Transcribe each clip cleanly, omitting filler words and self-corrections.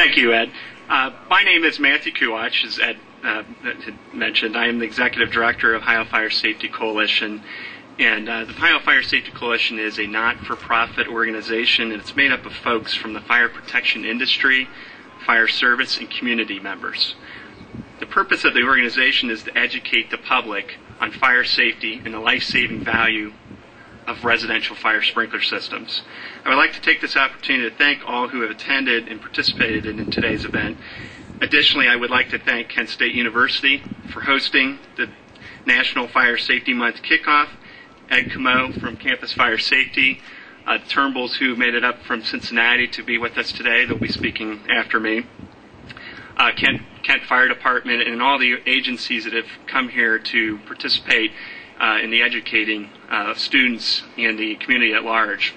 Thank you, Ed. My name is Matthew Kuwatch, as Ed had mentioned. I am the Executive Director of Ohio Fire Safety Coalition. And the Ohio Fire Safety Coalition is a not-for-profit organization, and it's made up of folks from the fire protection industry, fire service, and community members. The purpose of the organization is to educate the public on fire safety and the life-saving value of residential fire sprinkler systems. I would like to take this opportunity to thank all who have attended and participated in today's event. Additionally, I would like to thank Kent State University for hosting the National Fire Safety Month kickoff, Ed Camo from Campus Fire Safety, Turnbulls who made it up from Cincinnati to be with us today. They'll be speaking after me. Kent Fire Department and all the agencies that have come here to participate in the educating of students and the community at large.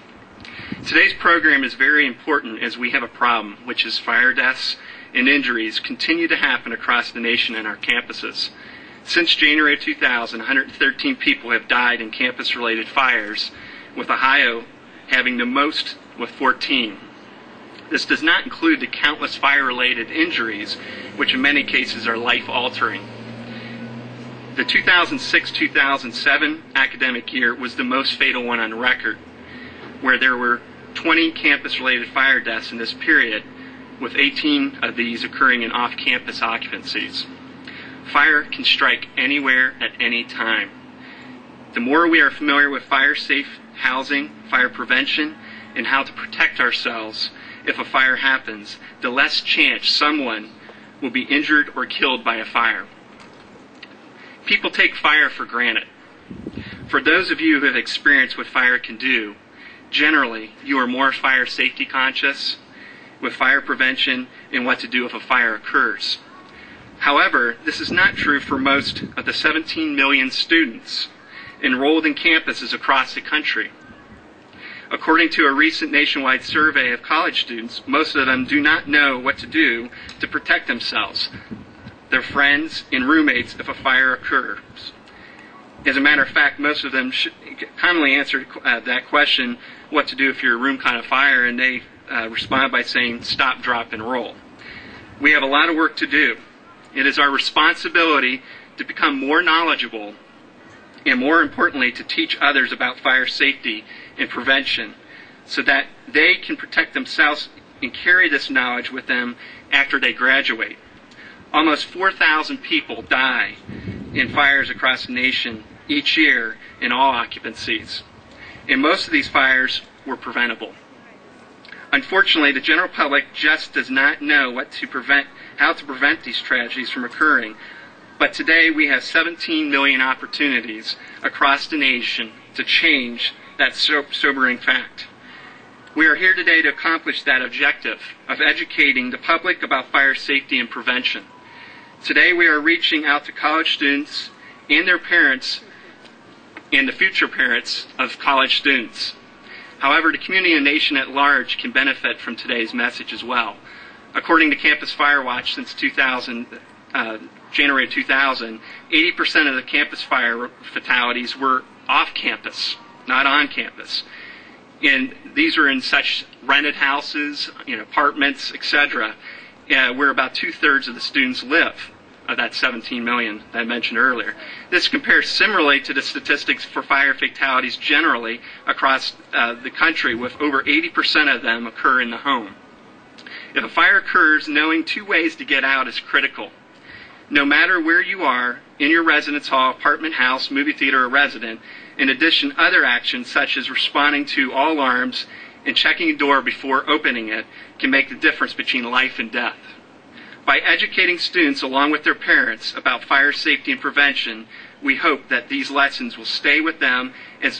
Today's program is very important as we have a problem, which is fire deaths and injuries continue to happen across the nation and our campuses. Since January of 2000, 113 people have died in campus-related fires, with Ohio having the most with 14. This does not include the countless fire-related injuries, which in many cases are life-altering. The 2006-2007 academic year was the most fatal one on record, where there were 20 campus-related fire deaths in this period, with 18 of these occurring in off-campus occupancies. Fire can strike anywhere at any time. The more we are familiar with fire-safe housing, fire prevention, and how to protect ourselves if a fire happens, the less chance someone will be injured or killed by a fire. People take fire for granted. For those of you who have experienced what fire can do, generally you are more fire safety conscious with fire prevention and what to do if a fire occurs. However, this is not true for most of the 17 million students enrolled in campuses across the country. According to a recent nationwide survey of college students, most of them do not know what to do to protect themselves, their friends, and roommates if a fire occurs. As a matter of fact, most of them commonly answer that question, what to do if your room caught on fire, and they respond by saying, stop, drop, and roll. We have a lot of work to do. It is our responsibility to become more knowledgeable and, more importantly, to teach others about fire safety and prevention so that they can protect themselves and carry this knowledge with them after they graduate. Almost 4,000 people die in fires across the nation each year in all occupancies, and most of these fires were preventable. Unfortunately, the general public just does not know how to prevent these tragedies from occurring. But today we have 17 million opportunities across the nation to change that sobering fact. We are here today to accomplish that objective of educating the public about fire safety and prevention. Today we are reaching out to college students and their parents and the future parents of college students. However, the community and nation at large can benefit from today's message as well. According to Campus Firewatch, since January 2000, 80% of the campus fire fatalities were off campus, not on campus. And these were in such rented houses, apartments, etc., where about 2/3 of the students live, of that 17 million that I mentioned earlier. This compares similarly to the statistics for fire fatalities generally across the country, with over 80% of them occur in the home. If a fire occurs, knowing two ways to get out is critical. No matter where you are, in your residence hall, apartment house, movie theater, or resident, in addition, other actions such as responding to all alarms and checking a door before opening it can make the difference between life and death. By educating students along with their parents about fire safety and prevention, we hope that these lessons will stay with them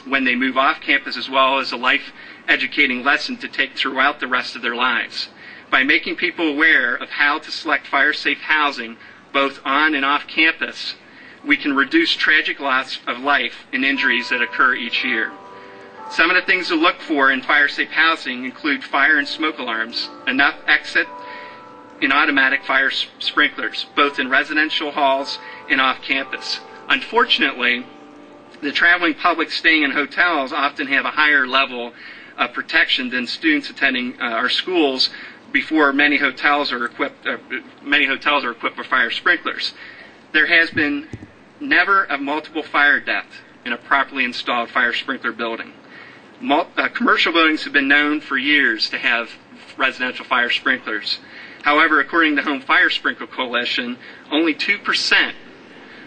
when they move off campus, as well as a life-educating lesson to take throughout the rest of their lives. By making people aware of how to select fire-safe housing, both on and off campus, we can reduce tragic loss of life and injuries that occur each year. Some of the things to look for in fire-safe housing include fire and smoke alarms, enough exit and automatic fire sprinklers, both in residential halls and off campus. Unfortunately, the traveling public staying in hotels often have a higher level of protection than students attending our schools before many hotels are equipped with fire sprinklers. There has been never a multiple fire death in a properly installed fire sprinkler building. Commercial buildings have been known for years to have residential fire sprinklers. However, according to the Home Fire Sprinkler Coalition, only 2%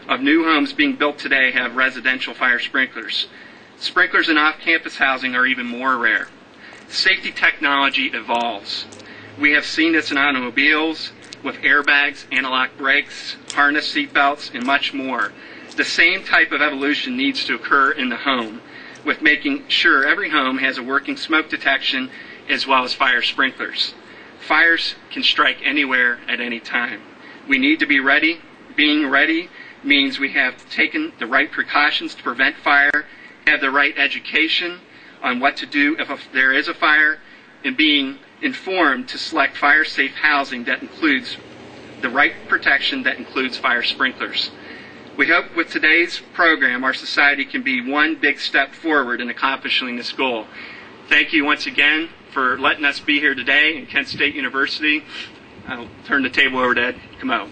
of new homes being built today have residential fire sprinklers. Sprinklers in off-campus housing are even more rare. Safety technology evolves. We have seen this in automobiles with airbags, anti-lock brakes, harness seatbelts, and much more. The same type of evolution needs to occur in the home, with making sure every home has a working smoke detection as well as fire sprinklers. Fires can strike anywhere at any time. We need to be ready. Being ready means we have taken the right precautions to prevent fire, have the right education on what to do if there is a fire, and being informed to select fire-safe housing that includes the right protection that includes fire sprinklers. We hope with today's program our society can be one big step forward in accomplishing this goal. Thank you once again for letting us be here today in Kent State University. I'll turn the table over to Ed Camo.